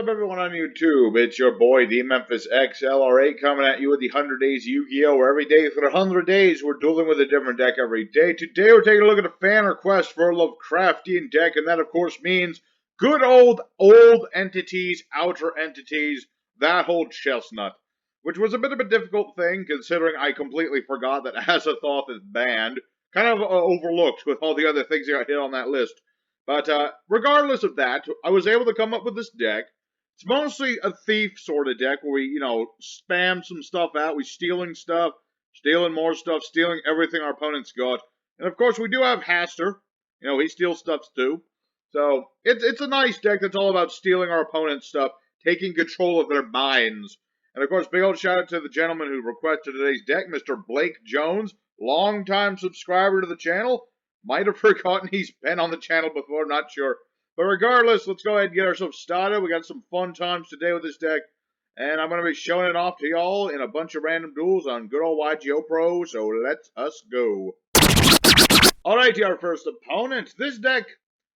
up, everyone on YouTube? It's your boy, the Metaphys XLR8, coming at you with the 100 Days Yu-Gi-Oh! Where every day for 100 days, we're dueling with a different deck every day. Today, we're taking a look at a fan request for a Lovecraftian deck, and that, of course, means good old entities, outer entities, that whole chestnut. Which was a bit of a difficult thing, considering I completely forgot that Azathoth is banned. Kind of overlooked with all the other things that got hit on that list. But regardless of that, I was able to come up with this deck. It's mostly a thief sort of deck where we, spam some stuff out. We're stealing stuff, stealing more stuff, stealing everything our opponents got. And of course, we do have Haster. He steals stuff too. So it's a nice deck that's all about stealing our opponent's stuff, taking control of their minds. And of course, big old shout out to the gentleman who requested today's deck, Mr. Blake Jones, longtime subscriber to the channel. Might have forgotten he's been on the channel before, not sure. But regardless, let's go ahead and get ourselves started. We got some fun times today with this deck. And I'm going to be showing it off to y'all in a bunch of random duels on good old YGO Pro. So let's us go. Alright, our first opponent. This deck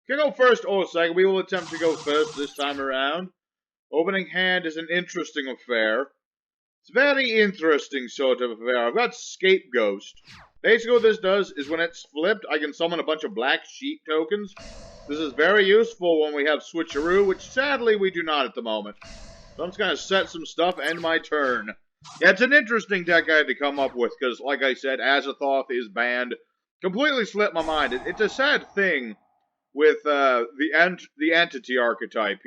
can go first or second. We will attempt to go first this time around. Opening hand is an interesting affair. It's a very interesting sort of affair. I've got Scapegoat. Basically what this does is when it's flipped, I can summon a bunch of black sheep tokens. This is very useful when we have Switcheroo, which sadly we do not at the moment. So I'm just going to set some stuff, end my turn. Yeah, it's an interesting deck I had to come up with, because like I said, Azathoth is banned. Completely slipped my mind. It's a sad thing with the Entity Archetype,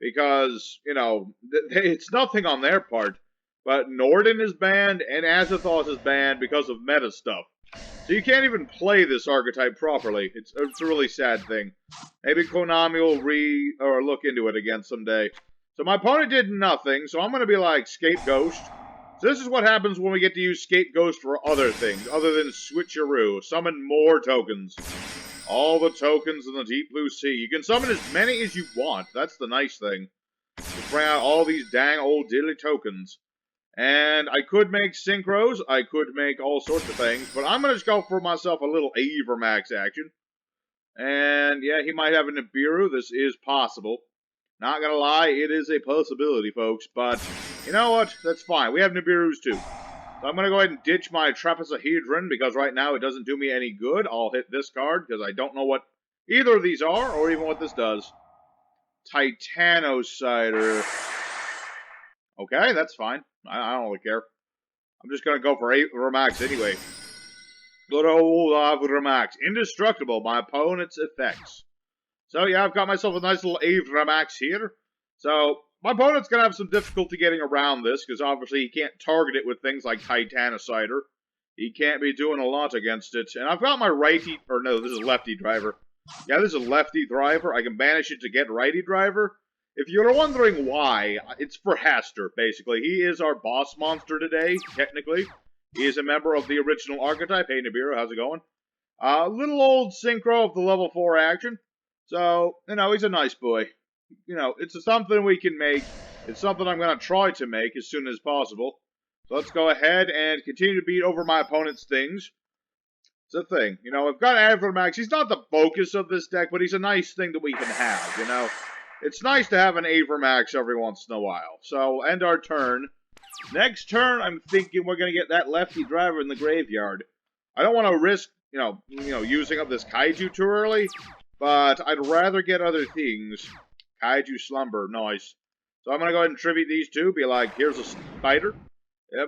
because, it's nothing on their part. But Norden is banned, and Azathoth is banned because of meta stuff. So you can't even play this archetype properly. It's a really sad thing. Maybe Konami will look into it again someday. So my opponent did nothing, so I'm going to be like Scapegoat. So this is what happens when we get to use Scapegoat for other things, other than Switcheroo. Summon more tokens. All the tokens in the Deep Blue Sea. You can summon as many as you want. That's the nice thing. Just bring out all these dang old diddly tokens. And I could make synchros, I could make all sorts of things, but I'm going to just go for myself a little Avermax action. And yeah, he might have a Nibiru, this is possible. Not going to lie, it is a possibility, folks, but you know what, that's fine, we have Nibirus too. So I'm going to go ahead and ditch my Trapezohedron, because right now it doesn't do me any good. I'll hit this card, because I don't know what either of these are, or even what this does. Titanocider. Okay, that's fine. I don't really care. I'm just going to go for Avermax anyway. Good old Avermax. Indestructible, my opponent's effects. So yeah, I've got myself a nice little Avermax here. So my opponent's going to have some difficulty getting around this, because obviously he can't target it with things like Titanocider. He can't be doing a lot against it. And I've got my righty, or no, this is lefty driver. Yeah, this is lefty driver. I can banish it to get righty driver. If you're wondering why, it's for Haster, basically. He is our boss monster today, technically. He is a member of the original archetype. Hey, Nibiru, how's it going? Little old synchro of the level 4 action. So, he's a nice boy. It's something we can make. It's something I'm going to try to make as soon as possible. So let's go ahead and continue to beat over my opponent's things. It's a thing. I've got Avermax. He's not the focus of this deck, but he's a nice thing that we can have, It's nice to have an Avermax every once in a while. So, end our turn. Next turn, I'm thinking we're going to get that lefty driver in the graveyard. I don't want to risk, using up this Kaiju too early, but I'd rather get other things. Kaiju Slumber, nice. So I'm going to go ahead and tribute these two, be like, here's a spider.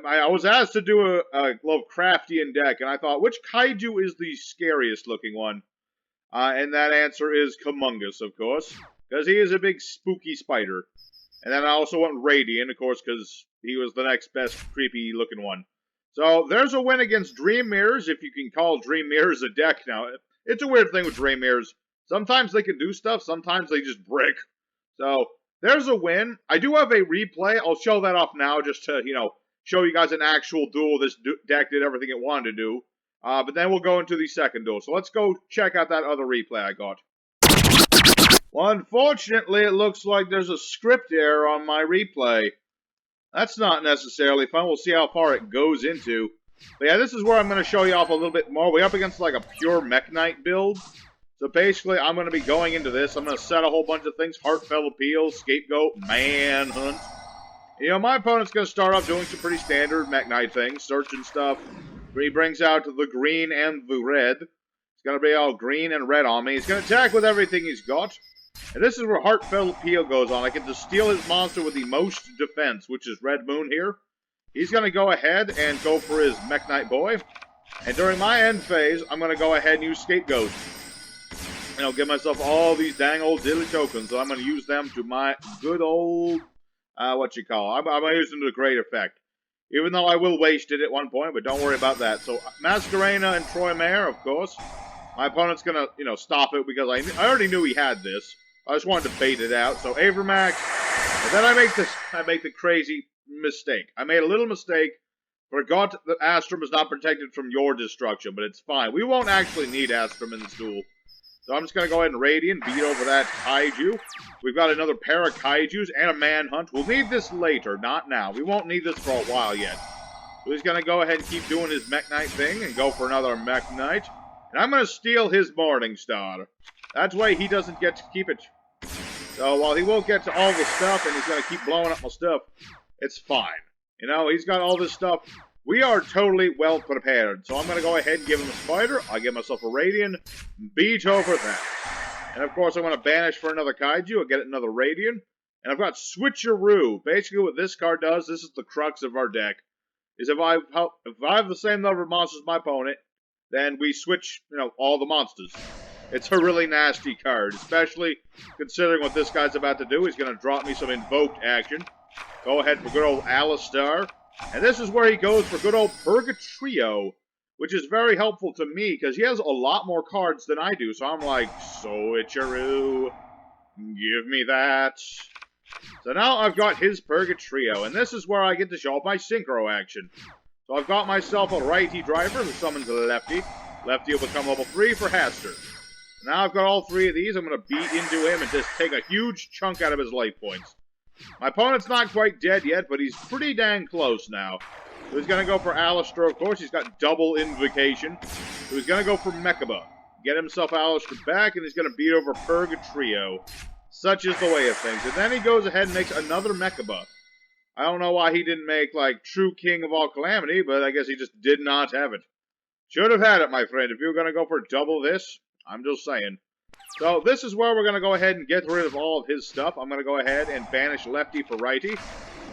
I was asked to do a Lovecraftian deck, and I thought, which Kaiju is the scariest looking one? And that answer is Humongous, of course. Because he is a big spooky spider. And then I also went Radiant, of course, because he was the next best creepy looking one. So there's a win against Dream Mirrors, if you can call Dream Mirrors a deck now. It's a weird thing with Dream Mirrors. Sometimes they can do stuff, sometimes they just brick. So there's a win. I do have a replay. I'll show that off now just to, show you guys an actual duel. This deck did everything it wanted to do. But then we'll go into the second duel. So let's go check out that other replay I got. Well, unfortunately, it looks like there's a script error on my replay. That's not necessarily fun. We'll see how far it goes into. But yeah, this is where I'm going to show you off a little bit more. We're up against like a pure Mekk-Knight build. So basically, I'm going to be going into this. I'm going to set a whole bunch of things. Heartfelt Appeal, Scapegoat, Manhunt. You know, my opponent's going to start off doing some pretty standard Mekk-Knight things. Searching stuff. He brings out the green and the red. He's going to be all green and red on me. He's going to attack with everything he's got. And this is where Heartfelt Appeal goes on. I get to steal his monster with the most defense, which is Red Moon here. He's going to go ahead and go for his Mekk-Knight boy. And during my end phase, I'm going to go ahead and use Scapegoat. And I'll give myself all these dang old dilly tokens, so I'm going to use them to my good old, I'm going to use them to great effect. Even though I will waste it at one point, but don't worry about that. So, Masquerena and Troy Mare, of course. My opponent's going to, stop it because I already knew he had this. I just wanted to bait it out. So, Avermax. And then I make the crazy mistake. I made a little mistake. Forgot that Astrum is not protected from your destruction, but it's fine. We won't actually need Astrum in this duel. So I'm just going to go ahead and Radiant, beat over that Kaiju. We've got another pair of Kaijus and a Manhunt. We'll need this later, not now. We won't need this for a while yet. So he's going to go ahead and keep doing his Mekk-Knight thing and go for another Mekk-Knight. And I'm going to steal his Morningstar. That's why he doesn't get to keep it. So while he won't get to all the stuff and he's going to keep blowing up my stuff, it's fine. You know, he's got all this stuff. We are totally well prepared. So I'm going to go ahead and give him a Spider. I'll give myself a Radiant. Beat over that. And of course, I'm going to banish for another Kaiju. I'll get another Radiant. And I've got Switcheroo. Basically, what this card does, this is the crux of our deck, is if I have the same number of monsters as my opponent, then we switch, all the monsters. It's a really nasty card, especially considering what this guy's about to do. He's going to drop me some Invoked action. Go ahead for good old Alistar. And this is where he goes for good old Purgatrio, which is very helpful to me, because he has a lot more cards than I do. So I'm like, Switcheroo, give me that. So now I've got his Purgatrio, and this is where I get to show off my Synchro action. So I've got myself a righty driver who summons a lefty. Lefty will become level 3 for Haster. Now I've got all three of these. I'm going to beat into him and just take a huge chunk out of his life points. My opponent's not quite dead yet, but he's pretty dang close now. So he's going to go for Alistar, of course. He's got double Invocation. So he's going to go for Mekaba. Get himself Alistar back, and he's going to beat over Purgatrio. Such is the way of things. And then he goes ahead and makes another Mekaba. I don't know why he didn't make, True King of all Calamity, but I guess he just did not have it. Should have had it, my friend. If you were going to go for double this, I'm just saying. So this is where we're going to go ahead and get rid of all of his stuff. I'm going to go ahead and banish lefty for righty.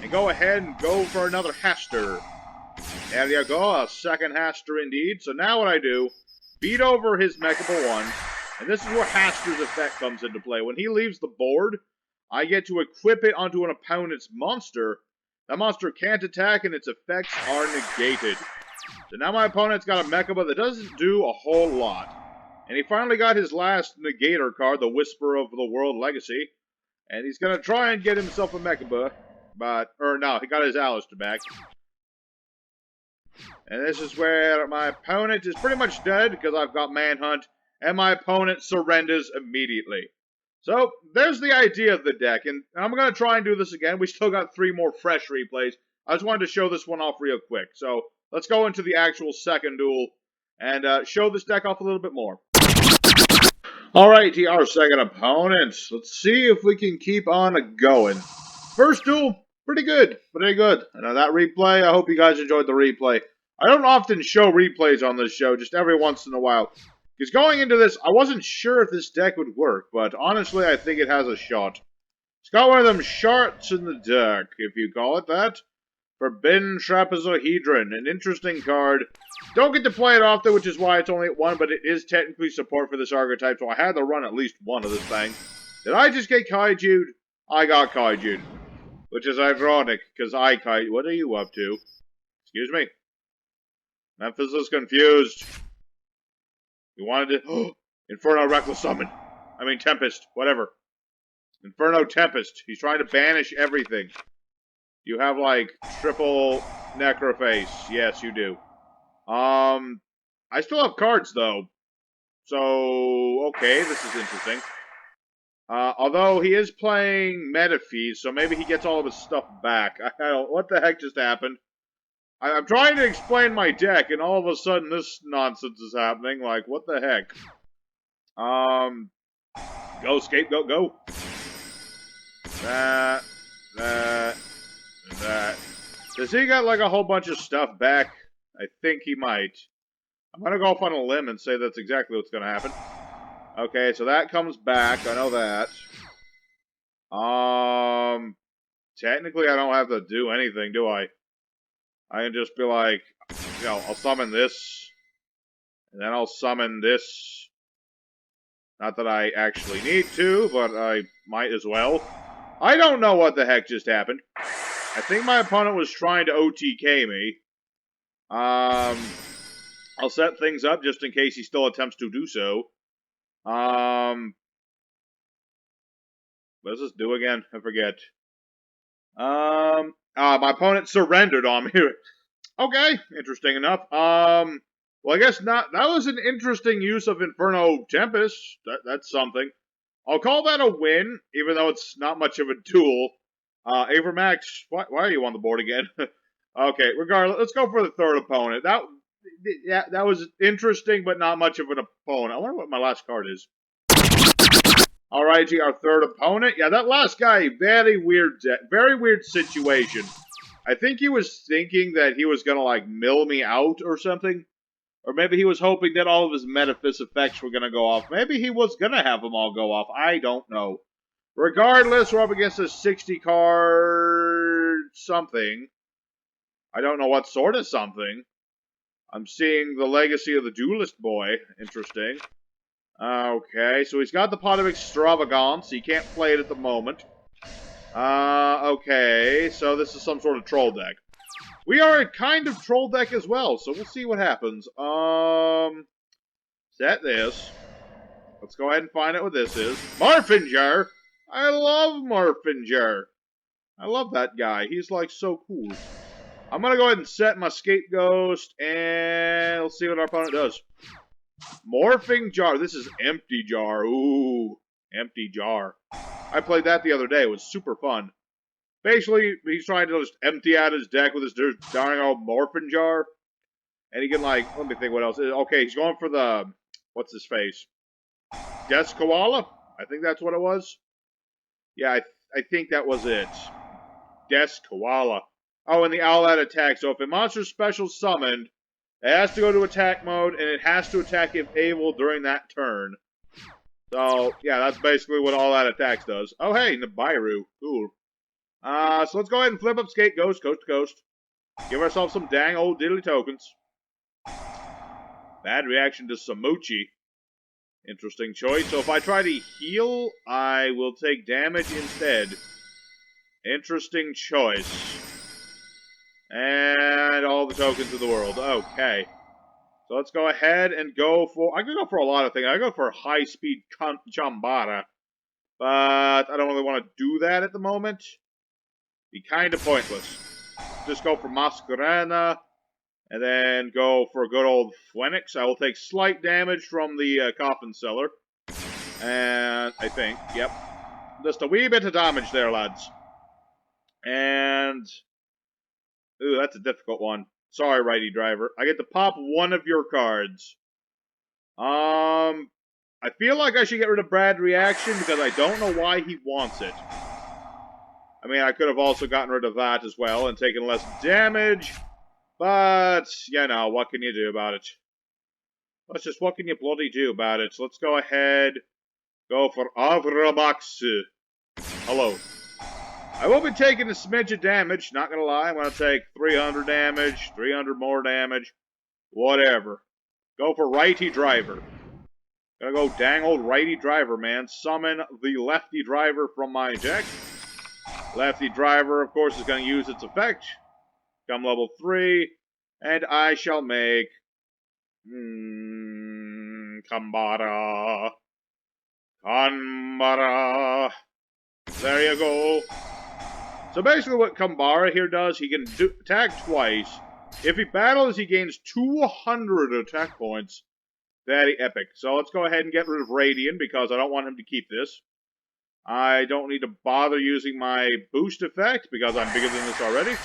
And go ahead and go for another Haster. There you go, a second Haster indeed. So now what I do, beat over his Mekaba 1. And this is where Haster's effect comes into play. When he leaves the board, I get to equip it onto an opponent's monster. That monster can't attack and its effects are negated. So now my opponent's got a Mekaba that doesn't do a whole lot. And he finally got his last Negator card, the Whisper of the World Legacy. And he's going to try and get himself a Mekaba. No, he got his Alistar back. And this is where my opponent is pretty much dead because I've got Manhunt. And my opponent surrenders immediately. So, there's the idea of the deck. And I'm going to try and do this again. We still got 3 more fresh replays. I just wanted to show this one off real quick. So, let's go into the actual second duel and show this deck off a little bit more. Alrighty, our second opponent. Let's see if we can keep on going. First duel, pretty good, pretty good. That replay, I hope you guys enjoyed the replay. I don't often show replays on this show, just every once in a while. Because going into this, I wasn't sure if this deck would work, but honestly, I think it has a shot. It's got one of them shards in the deck, if you call it that. Forbidden Trapezohedron, an interesting card. Don't get to play it often, which is why it's only at 1, but it is technically support for this archetype, so I had to run at least one of this thing. Did I just get Kaiju'd? I got Kaiju'd. Which is ironic, because I Kaiju. What are you up to? Excuse me. Metaphys is confused. You wanted to... Inferno Reckless Summon. I mean Tempest, whatever. Inferno Tempest. He's trying to banish everything. You have, triple Necroface. Yes, you do. I still have cards, though. So, okay, this is interesting. Although he is playing Metaphys, so maybe he gets all of his stuff back. I don't... What the heck just happened? I'm trying to explain my deck, and all of a sudden this nonsense is happening. What the heck? Go, Scapegoat, go. That. Does he got like a whole bunch of stuff back? I think he might. I'm gonna go off on a limb and say that's exactly what's gonna happen. Okay, so that comes back. I know that. Technically I don't have to do anything, do I? I can just be like, you know, I'll summon this. And then I'll summon this. Not that I actually need to, but I might as well. I don't know what the heck just happened. I think my opponent was trying to OTK me. I'll set things up just in case he still attempts to do so. What does this do again? I forget. My opponent surrendered on me. Okay, interesting enough. Well, I guess not. That was an interesting use of Inferno Tempest. That's something. I'll call that a win, even though it's not much of a duel. Avermax, why are you on the board again? Okay, regardless, let's go for the third opponent. That was interesting, but not much of an opponent. I wonder what my last card is. Alrighty, our third opponent. Yeah, that last guy, very weird situation. I think he was thinking that he was gonna, like, mill me out or something. Or maybe he was hoping that all of his Metaphys effects were gonna go off. Maybe he was gonna have them all go off. I don't know. Regardless, we're up against a 60-card something. I don't know what sort of something. I'm seeing the legacy of the duelist boy. Interesting. Okay, so he's got the Pot of Extravagance. He can't play it at the moment. Okay, so this is some sort of troll deck. We are a kind of troll deck as well, so we'll see what happens. Set this. Let's go ahead and find out what this is. Marfinger! I love Marfinger. I love that guy. He's, like, so cool. I'm gonna go ahead and set my Scapegoat, and let's see what our opponent does. Morphing Jar. This is Empty Jar. Ooh, Empty Jar. I played that the other day. It was super fun. Basically, he's trying to just empty out his deck with his darn old Morphin Jar. And he can, like, let me think what else. Okay, he's going for the, what's his face? Death Koala? I think that's what it was. Yeah, I think that was it. Death Koala. Oh, and the Owlette attack. So if a monster's special summoned, it has to go to attack mode, and it has to attack if able during that turn. So, yeah, that's basically what all that attacks does. Oh, hey, Nibiru. Cool. So let's go ahead and flip up Scapegoat, coast to coast. Give ourselves some dang old diddly tokens. Bad reaction to Samuchi. Interesting choice. So if I try to heal, I will take damage instead. Interesting choice. And all the tokens of the world. Okay. So let's go ahead and go for... I could go for a lot of things. I go for high-speed Chambara. But I don't really want to do that at the moment. Be kind of pointless. Just go for Masquerena. And then go for a good old Phoenix. I will take slight damage from the Coffin Cellar. And I think, yep. Just a wee bit of damage there, lads. And... ooh, that's a difficult one. Sorry, Righty Driver. I get to pop one of your cards. I feel like I should get rid of Bad Reaction because I don't know why he wants it. I mean, I could have also gotten rid of that as well and taken less damage. But, you know, what can you do about it? Let's just, what can you bloody do about it? So let's go ahead. Go for Avrabax. Hello. I will be taking a smidge of damage, not gonna lie. I'm gonna take 300 damage, 300 more damage, whatever. Go for Righty Driver. Gonna go dang old Righty Driver, man. Summon the Lefty Driver from my deck. Lefty Driver, of course, is gonna use its effect. Come level 3, and I shall make... Kambara. Kambara. There you go. So basically what Kambara here does, he can attack twice. If he battles, he gains 200 attack points. Very epic. So let's go ahead and get rid of Radiant, because I don't want him to keep this. I don't need to bother using my boost effect, because I'm bigger than this already.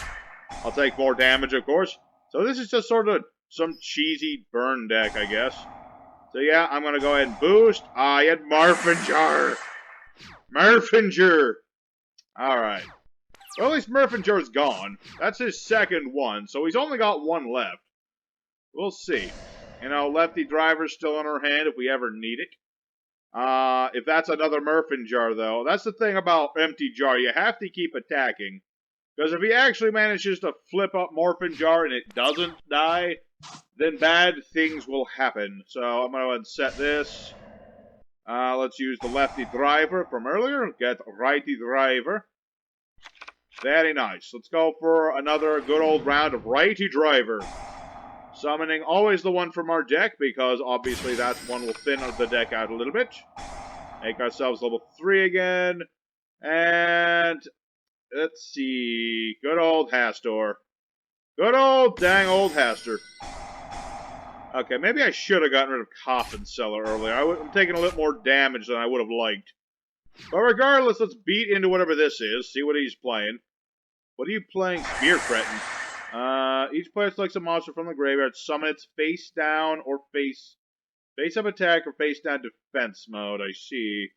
I'll take more damage, of course. So this is just sort of some cheesy burn deck, I guess. So yeah, I'm going to go ahead and boost. I had Marfinger. Marfinger. Alright. Well, at least Marfinger's gone. That's his second one, so he's only got one left. We'll see. You know, Lefty Driver's still in her hand if we ever need it. If that's another Marfinger, though, that's the thing about Empty Jar. You have to keep attacking. Because if he actually manages to flip up Marfinger and it doesn't die, then bad things will happen. So I'm going to go ahead and set this. Let's use the Lefty Driver from earlier. Get Righty Driver. Very nice. Let's go for another good old round of Righty Driver. Summoning always the one from our deck, because obviously that one will thin the deck out a little bit. Make ourselves level 3 again. And let's see. Good old Hastor. Good old dang old Hastor. Okay, maybe I should have gotten rid of Coffin Cellar earlier. I'm taking a little more damage than I would have liked. But regardless, let's beat into whatever this is. See what he's playing. What are you playing? Spear Cretin. Each player selects a monster from the graveyard. Summon its face down or face up attack or face down defense mode. I see.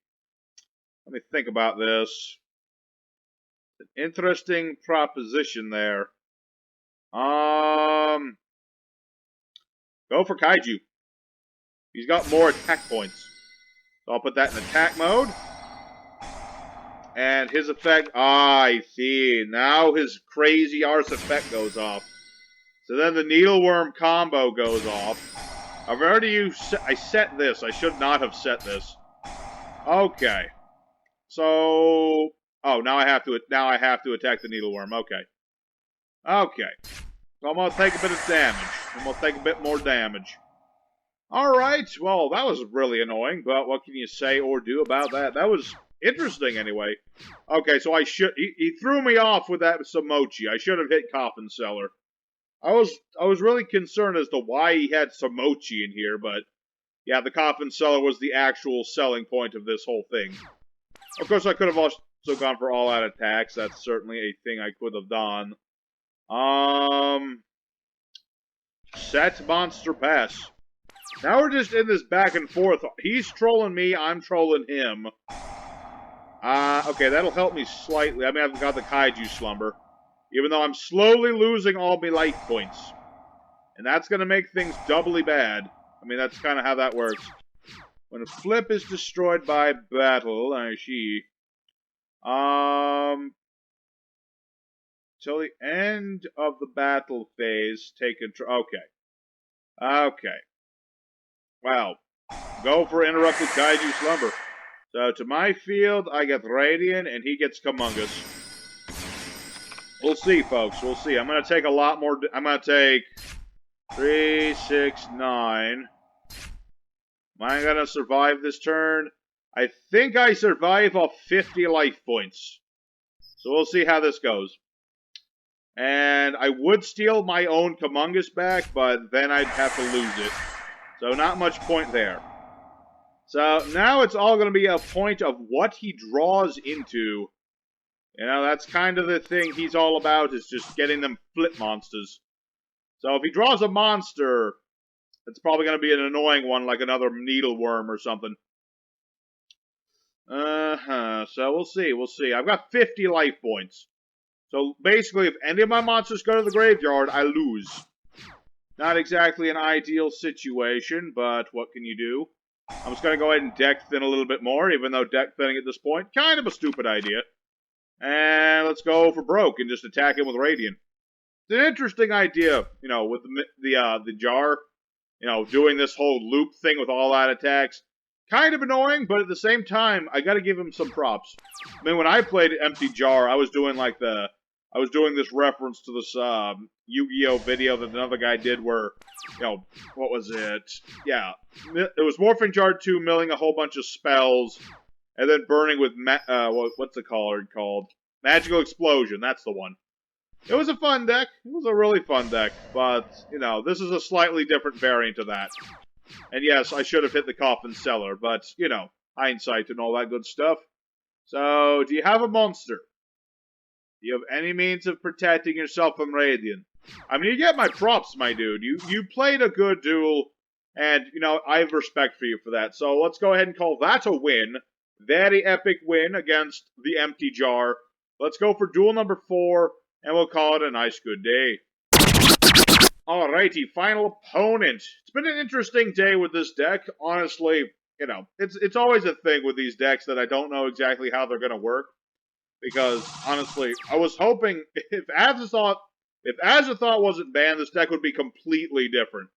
Let me think about this. An interesting proposition there. Go for Kaiju. He's got more attack points. So I'll put that in attack mode. And his effect, I see. Now his crazy arse effect goes off. So then the Needleworm combo goes off. I've already used, I set this. I should not have set this. Okay. So, oh, now I have to attack the Needleworm. Okay. Okay. So I'm going to take a bit of damage. I'm going to take a bit more damage. Alright, well, that was really annoying, but what can you say or do about that? That was interesting, anyway. Okay, so he threw me off with that Samochi. I should have hit Coffin Cellar. I was really concerned as to why he had Samochi in here, but yeah, the Coffin Cellar was the actual selling point of this whole thing. Of course, I could have also gone for all-out attacks. That's certainly a thing I could have done. Set Monster Pass. Now we're just in this back and forth. He's trolling me, I'm trolling him. Okay, that'll help me slightly. I mean, I've got the Kaiju Slumber. Even though I'm slowly losing all my life points. And that's going to make things doubly bad. I mean, that's kind of how that works. When a flip is destroyed by battle, I see. Till the end of the battle phase, take control. Okay. Okay. Well, go for Interrupted Kaiju Slumber. So, to my field, I get Radiant, and he gets Kamungus. We'll see, folks. We'll see. I'm going to take a lot more... I'm going to take 3, 6, 9. Am I going to survive this turn? I think I survive off 50 life points. So we'll see how this goes. And I would steal my own Kamungus back, but then I'd have to lose it. So not much point there. So now it's all going to be a point of what he draws into. You know, that's kind of the thing he's all about, is just getting them flip monsters. So if he draws a monster, it's probably going to be an annoying one, like another Needleworm or something. So we'll see, we'll see. I've got 50 life points. So basically, if any of my monsters go to the graveyard, I lose. Not exactly an ideal situation, but what can you do? I'm just going to go ahead and deck thin a little bit more, even though deck thinning at this point, kind of a stupid idea. And let's go for broke and just attack him with Radiant. It's an interesting idea, you know, with the jar, you know, doing this whole loop thing with all-out attacks. Kind of annoying, but at the same time, I gotta give him some props. I mean, when I played Empty Jar, I was doing like I was doing this reference to this Yu-Gi-Oh video that another guy did where, you know, what was it? Yeah, it was Morphing Jar 2 milling a whole bunch of spells, and then burning with, what's the card called? Magical Explosion, that's the one. It was a fun deck. It was a really fun deck, but, you know, this is a slightly different variant of that. And yes, I should have hit the Coffin Cellar, but, you know, hindsight and all that good stuff. So, do you have a monster? Do you have any means of protecting yourself from Radiant? I mean, you get my props, my dude. You played a good duel. And, you know, I have respect for you for that. So let's go ahead and call that a win. Very epic win against the empty jar. Let's go for duel number 4, and we'll call it a nice good day. Alrighty, final opponent. It's been an interesting day with this deck. Honestly, you know, it's always a thing with these decks that I don't know exactly how they're going to work. Because, honestly, I was hoping if Azathoth wasn't banned, this deck would be completely different.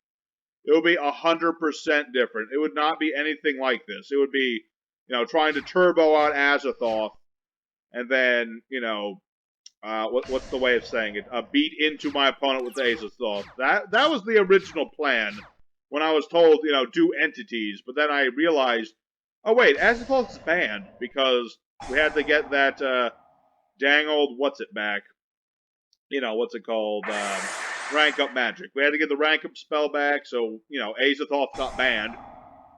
It would be 100% different. It would not be anything like this. It would be, you know, trying to turbo out Azathoth, and then, you know, what's the way of saying it? Beat into my opponent with Azathoth. That was the original plan when I was told, you know, do entities. But then I realized, oh wait, Azathoth's banned because we had to get that dang old what's it back. You know, what's it called? Rank up magic. We had to get the rank up spell back, so, you know, Azathoth got banned.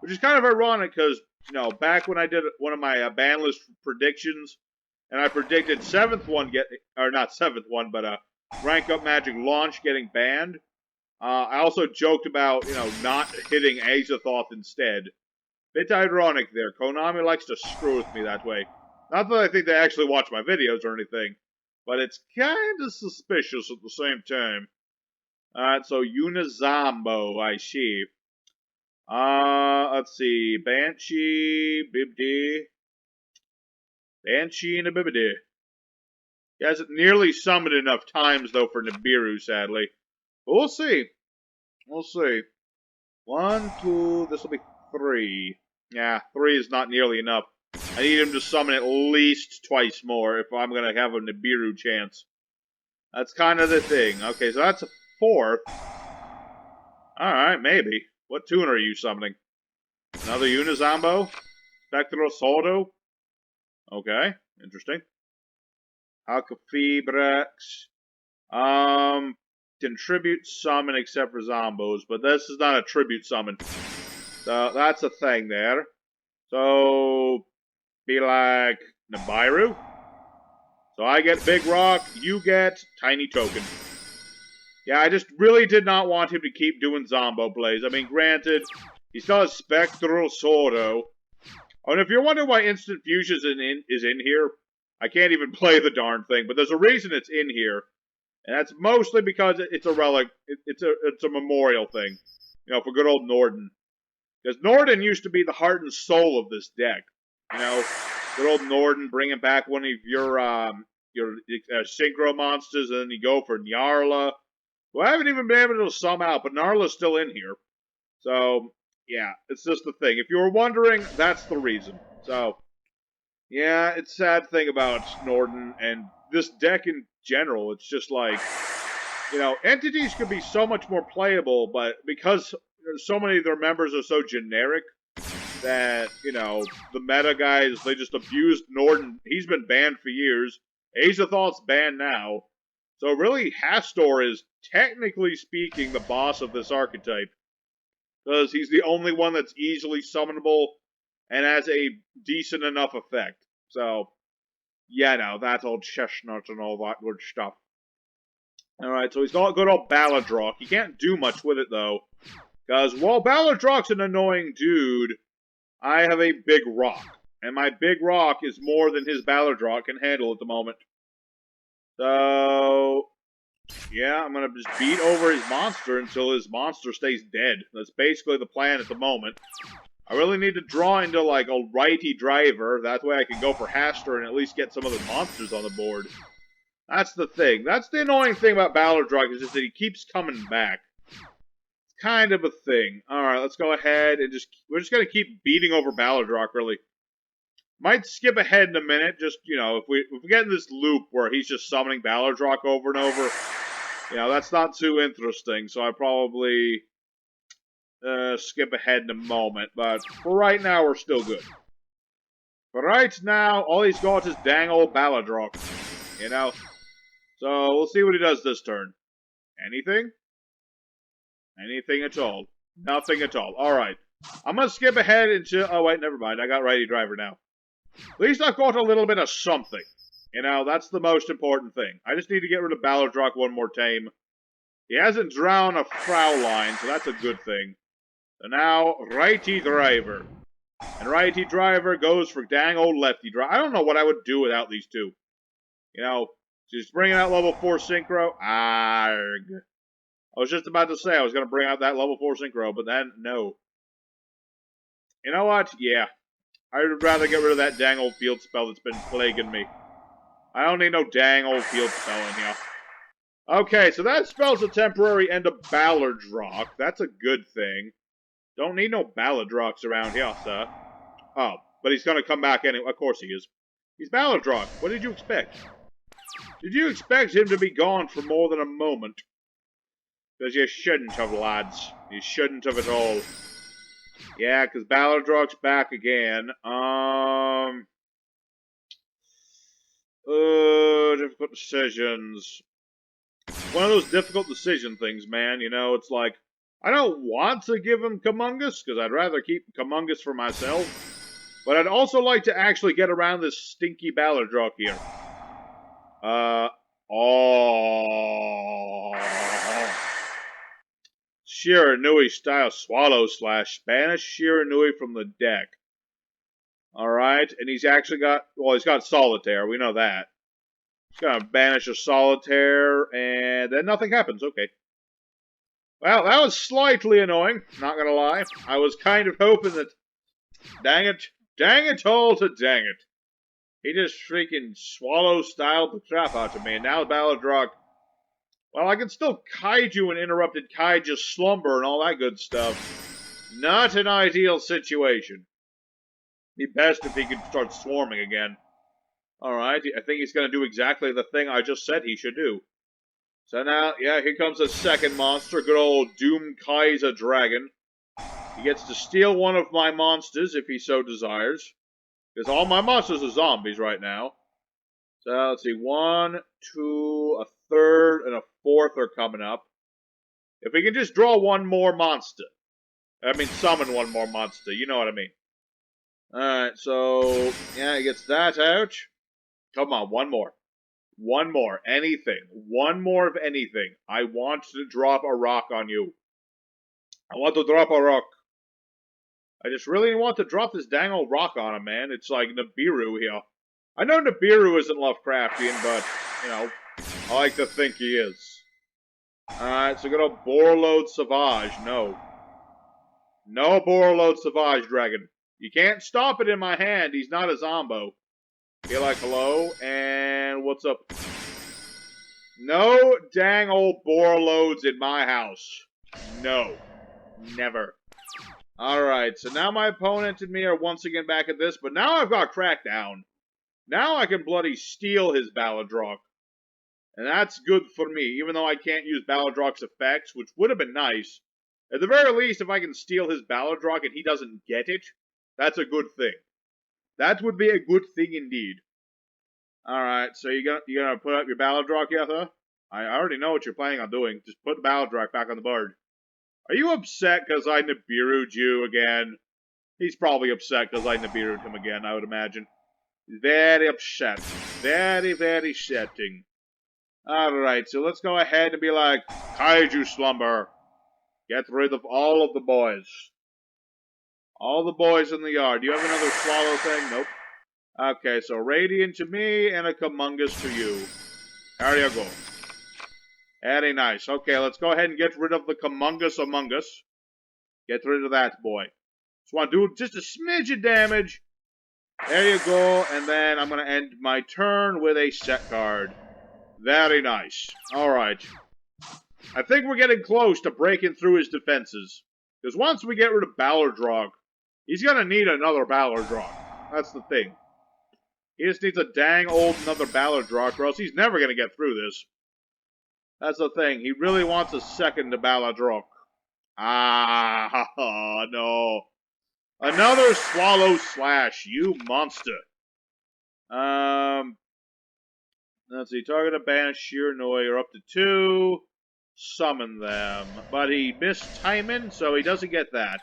Which is kind of ironic because, you know, back when I did one of my ban list predictions, and I predicted 7th one or not 7th one, but rank up magic launch getting banned. I also joked about, you know, not hitting Azathoth instead. Bit ironic there. Konami likes to screw with me that way. Not that I think they actually watch my videos or anything, but it's kind of suspicious at the same time. Alright, so Unizombo, I see. Let's see. Banshee, Bibdi. Banshee and a Bibidi. He hasn't nearly summoned enough times, though, for Nibiru, sadly. But we'll see. We'll see. 1, 2, this will be 3. Yeah, 3 is not nearly enough. I need him to summon at least twice more if I'm going to have a Nibiru chance. That's kind of the thing. Okay, so that's a 4th. Alright, maybe. What tune are you summoning? Another Unizombo? Spectral Soldo? Okay, interesting. Alcafibrex. Contribute summon except for Zombos, but this is not a tribute summon. So that's a thing there. So, be like Nibiru. So I get Big Rock, you get Tiny Token. Yeah, I just really did not want him to keep doing Zombo plays. I mean, granted, he still has Spectral Sordo. Oh, and if you're wondering why Instant Fusion is in here, I can't even play the darn thing, but there's a reason it's in here. And that's mostly because it's a relic, it's a memorial thing. You know, for good old Norden. Because Norden used to be the heart and soul of this deck. You know, good old Norden bringing back one of your synchro monsters, and then you go for Nyarla. Who I haven't even been able to sum out, but Nyarla's still in here. So, yeah, it's just the thing. If you were wondering, that's the reason. So, yeah, it's a sad thing about Norden and this deck in general. It's just like, you know, entities could be so much more playable, but because so many of their members are so generic that, you know, the meta guys, they just abused Norden. He's been banned for years. Azathoth's banned now. So really, Hastor is, technically speaking, the boss of this archetype. Because he's the only one that's easily summonable and has a decent enough effect. So, yeah, no, that's old Chestnut and all that good stuff. Alright, so he's got good old Balladrock. He can't do much with it, though. Because, while Balladrock's an annoying dude, I have a big rock. And my big rock is more than his Balladrock can handle at the moment. So, yeah, I'm going to just beat over his monster until his monster stays dead. That's basically the plan at the moment. I really need to draw into, like, a righty driver. That way I can go for Hastor and at least get some other monsters on the board. That's the thing. That's the annoying thing about Balladrock, is just that he keeps coming back. It's kind of a thing. Alright, let's go ahead and we're just going to keep beating over Balladrock, really. Might skip ahead in a minute, just, you know, if we get in this loop where he's just summoning Balladrock over and over, you know, that's not too interesting, so I probably skip ahead in a moment, but for right now, we're still good. For right now, all he's got is dang old Balladrock, you know? So, we'll see what he does this turn. Anything? Anything at all. Nothing at all. Alright. I'm gonna skip ahead until... Oh, wait, never mind. I got righty driver now. At least I've got a little bit of something. You know, that's the most important thing. I just need to get rid of Balladrock one more time. He hasn't drowned a Fraulein, so that's a good thing. So now, righty driver. And righty driver goes for dang old lefty driver. I don't know what I would do without these two. You know, just bringing out level 4 synchro. Arg. I was just about to say I was going to bring out that level 4 synchro, but then, no. You know what? Yeah. I would rather get rid of that dang old field spell that's been plaguing me. I don't need no dang old field spell in here. Okay, so that spells a temporary end of Ballard's Rock. That's a good thing. Don't need no Ballard Rocks around here, sir. Oh, but he's gonna come back anyway. Of course he is. He's Ballard Rock. What did you expect? Did you expect him to be gone for more than a moment? Because you shouldn't have, lads. You shouldn't have at all. Yeah, because Ballard Rock's back again. Difficult decisions. One of those difficult decision things, man. You know, it's like, I don't want to give him Kummungus, because I'd rather keep Kummungus for myself. But I'd also like to actually get around this stinky Ballard Rock here. Shiranui style Swallow Slash. Banish Shiranui from the deck. Alright, and he's actually got, well, he's got Solitaire, we know that. He's gonna banish a Solitaire, and then nothing happens, okay. Well, that was slightly annoying, not gonna lie. I was kind of hoping that, dang it all to dang it. He just freaking swallow-styled the crap out of me, and now Ballard Rock, well, I can still Kaiju and Interrupted Kaiju Slumber and all that good stuff. Not an ideal situation. Be best if he could start swarming again. Alright, I think he's going to do exactly the thing I just said he should do. So now, yeah, here comes a second monster, good old Doom Kaiser Dragon. He gets to steal one of my monsters if he so desires. Because all my monsters are zombies right now. So let's see, 1, 2, a third, and a fourth are coming up. If we can just draw one more monster. I mean, summon one more monster, you know what I mean. Alright, so, yeah, he gets that out. Come on, one more. One more, anything. One more of anything. I want to drop a rock on you. I want to drop a rock. I just really want to drop this dang old rock on him, man. It's like Nibiru here. I know Nibiru isn't Lovecraftian, but, you know, I like to think he is. Alright, so go to Borlode Savage. No. No Borlode Savage, Dragon. You can't stop it in my hand. He's not a Zombo. Be like, hello, and what's up? No dang old Borlodes in my house. No. Never. Alright, so now my opponent and me are once again back at this, but now I've got Crackdown. Now I can bloody steal his Balladrock. And that's good for me, even though I can't use Balladrock's effects, which would have been nice. At the very least, if I can steal his Balladrock and he doesn't get it, that's a good thing. That would be a good thing indeed. Alright, so you gonna put up your Balladrock, Yetha? I already know what you're planning on doing. Just put the Balladrock back on the board. Are you upset because I Nibiru'd you again? He's probably upset because I Nibiru'd him again, I would imagine. Very upset. Very, very upsetting. Alright, so let's go ahead and be like, Kaiju Slumber. Get rid of all of the boys. All the boys in the yard. Do you have another swallow thing? Nope. Okay, so Radiant to me and a Kummungus to you. There you go. Very nice. Okay, let's go ahead and get rid of the Kummungus among us. Get rid of that boy. Just want to do just a smidge of damage. There you go. And then I'm going to end my turn with a set card. Very nice. Alright. I think we're getting close to breaking through his defenses. Because once we get rid of Ballardrock, he's going to need another Ballardrock. That's the thing. He just needs a dang old another Ballardrock, or else he's never going to get through this. That's the thing. He really wants a second to Ballardrock. Ah, no. Another Swallow Slash, you monster. Let's see. Target a banish Shiranui. You're up to 2. Summon them. But he missed timing, so he doesn't get that.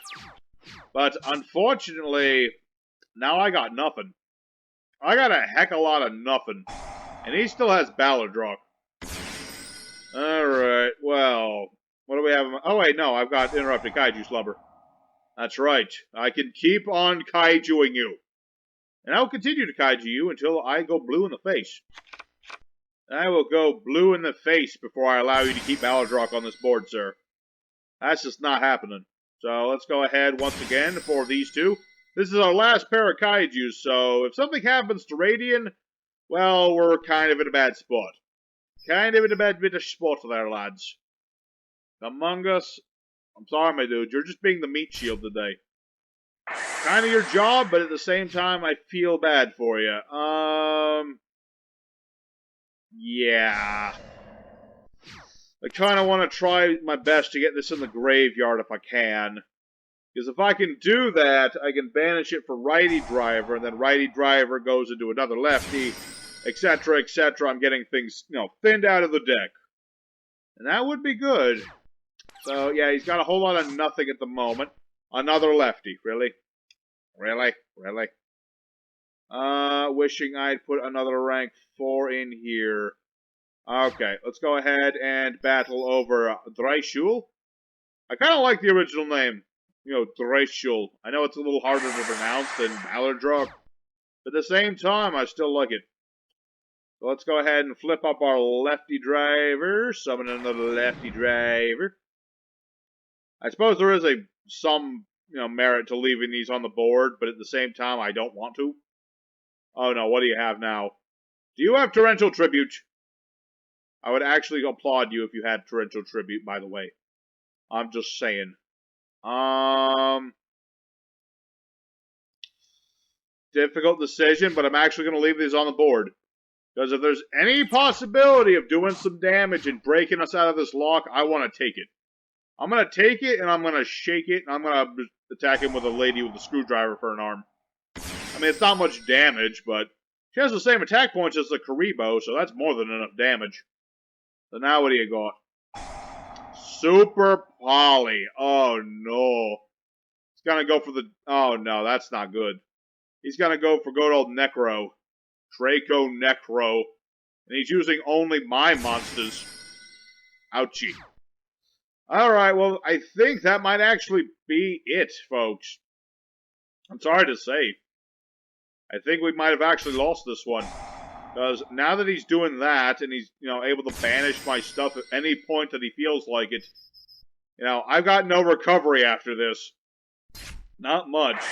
But unfortunately, now I got nothing. I got a heck of a lot of nothing. And he still has Ballardrock. Alright, well, what do we have? Oh wait, no, I've got Interrupted Kaiju Slumber. That's right. I can keep on kaijuing you. And I'll continue to kaiju you until I go blue in the face. I will go blue in the face before I allow you to keep Baladrock on this board, sir. That's just not happening. So let's go ahead once again for these two. This is our last pair of kaijus, so if something happens to Radian, well, we're kind of in a bad spot. Kind of in a bad bit of spot there, lads. Among Us, I'm sorry, my dude, you're just being the meat shield today. Kind of your job, but at the same time, I feel bad for you. Yeah. I kind of want to try my best to get this in the graveyard if I can. Because if I can do that, I can banish it for Righty Driver, and then Righty Driver goes into another lefty, etc., etc. I'm getting things, thinned out of the deck. And that would be good. So, yeah, he's got a whole lot of nothing at the moment. Another lefty. Really? Really? Really? Wishing I'd put another rank 4 in here. Okay, let's go ahead and battle over Dreishul. I kind of like the original name. Dreishul. I know it's a little harder to pronounce than Baladrock, but at the same time, I still like it. So let's go ahead and flip up our lefty driver, summon another lefty driver. I suppose there is some merit to leaving these on the board, but at the same time, I don't want to. Oh no, what do you have now? Do you have Torrential Tribute? I would actually applaud you if you had Torrential Tribute, by the way. I'm just saying. Difficult decision, but I'm actually going to leave these on the board. Because if there's any possibility of doing some damage and breaking us out of this lock, I want to take it. I'm going to take it, and I'm going to shake it, and I'm going to attack him with a lady with a screwdriver for an arm. I mean, it's not much damage, but she has the same attack points as the Karibo, so that's more than enough damage. So now what do you got? Super Poly. Oh, no. He's going to go for the... Oh, no, that's not good. He's going to go for good old Necro. Draco Necro. And he's using only my monsters. Ouchie. Alright, well, I think that might actually be it, folks. I'm sorry to say. I think we might have actually lost this one. Because now that he's doing that, and he's, able to banish my stuff at any point that he feels like it, I've got no recovery after this. Not much.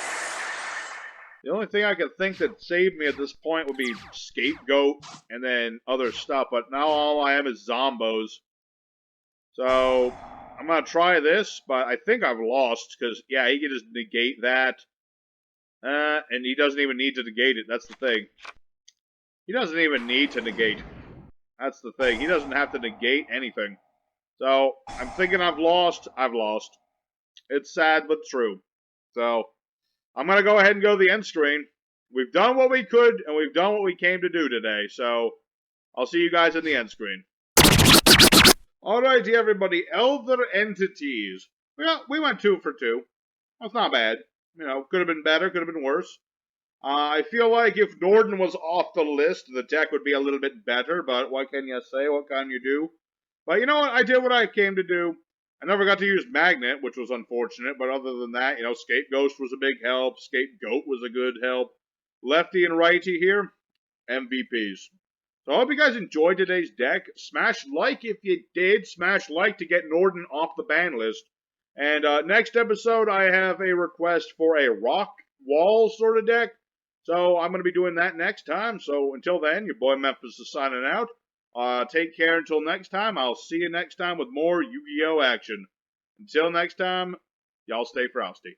The only thing I could think that saved me at this point would be Scapegoat and then other stuff, but now all I have is Zombos. So, I'm going to try this, but I think I've lost, because, yeah, he can just negate that. And he doesn't even need to negate it, that's the thing. He doesn't even need to negate. That's the thing. He doesn't have to negate anything. So, I'm thinking I've lost. I've lost. It's sad, but true. So, I'm going to go ahead and go to the end screen. We've done what we could, and we've done what we came to do today. So, I'll see you guys in the end screen. Alrighty, everybody. Elder Entities. We went 2 for 2. That's not bad. Could have been better, could have been worse. I feel like if Norden was off the list, the deck would be a little bit better, but what can you say? What can you do? But you know what? I did what I came to do. I never got to use Magnet, which was unfortunate, but other than that, Scapegoat was a big help. Scapegoat was a good help. Lefty and righty here, MVPs. So I hope you guys enjoyed today's deck. Smash like if you did. Smash like to get Norden off the ban list. And next episode, I have a request for a rock wall sort of deck. So I'm going to be doing that next time. So until then, your boy Metaphys is signing out. Take care until next time. I'll see you next time with more Yu-Gi-Oh! Action. Until next time, y'all stay frosty.